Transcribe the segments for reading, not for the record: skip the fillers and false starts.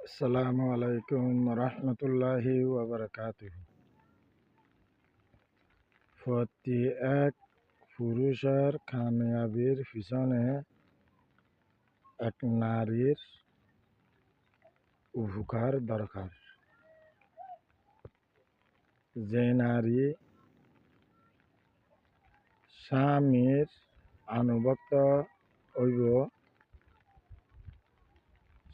আসসালামু আলাইকুম রহমতুল্লাহি ওয়াবারাকাতুহু। প্রতি এক পুরুষের কামিয়াবির পিছনে এক নারীর উপকার দরকার। যে নারী স্বামীর আনুগত্য হইব,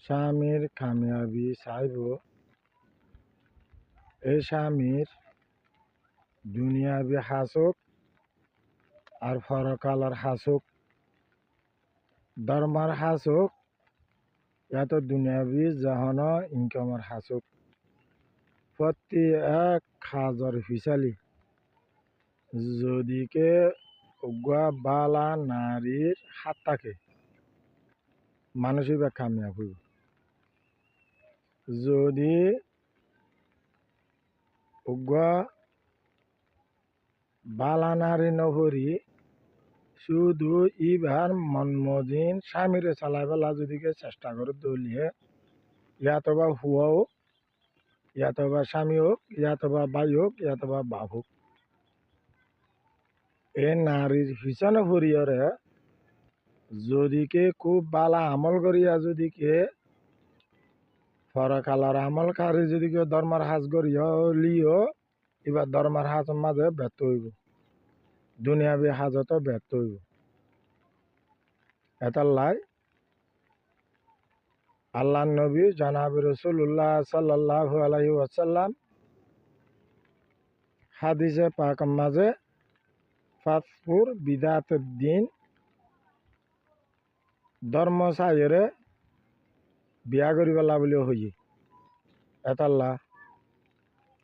স্বামীর কামিয়াবি চাইব, এই স্বামীর দুনিয়াবি হাসুক আর পরকালের হাসুক, ধর্মের হাসুক, এত দুনিয়াবি জাহান ইনকামের হাসুক, প্রতি এক খাজর ফিসালি যদিকে উগা বালা নারীর হাত থাকে মানুষই বা কামিয়াব হইব। যদি উগা বালা নারী নভরি শুধু ইবার মনমদিন স্বামীরে চালাই বেলা যদিকে চেষ্টা করে দলিয়ে ইয়াতবা হুয়া হোক, ইয়াতবা স্বামী হোক, ইয়াতবা ভাই হোক, ইয়াতবা বাপ হোক, এই নারীর পিছনে ভরিয়রে যদিকে খুব বালা আমল করিয়া যদিকে পরকালার আমল কারি যদিকে ধর্মের হাজ করিয়া লিও এবার ধর্মের হাজের মাঝে ব্যর্থ হইব, দুনিয়াবি হাজত ব্যর্থ হইব। এটার লাই আল্লাহ নবী জনাব রাসূলুল্লাহ সাল্লাল্লাহু আলাইহি ওয়াসাল্লাম হাদিসে পাক মাঝে ফাসফুর বিদাতের দিন ধর্ম সাইরে বিয়া করিবেলা বলে হই। এটাল্লা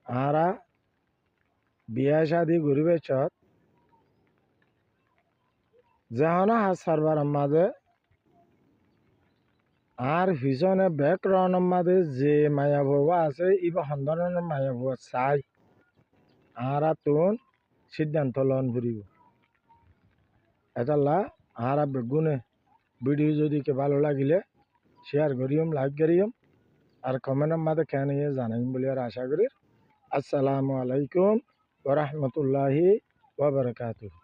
আরা বিয়া শাদি করিবে চত যেহন হাজ সারবার মাঝে আর পিছনে ব্যাকরণের মাঝে যে মায়া বাবা আছে ইবা সন্তানের মায়া বাবা চাই আরা তুন সিদ্ধান্ত লন ফুরিব। এটাল্লা আরা বেগুনে ভিডিও যদি কে ভালো লাগিলে শেয়ার করিম, লাইক করিম আর কমেন্টের মাঝে কেন জানাইম বলে আর আশা করি। আসসালামু আলাইকুম ওয়া রাহমাতুল্লাহি ওয়া বারাকাতুহু।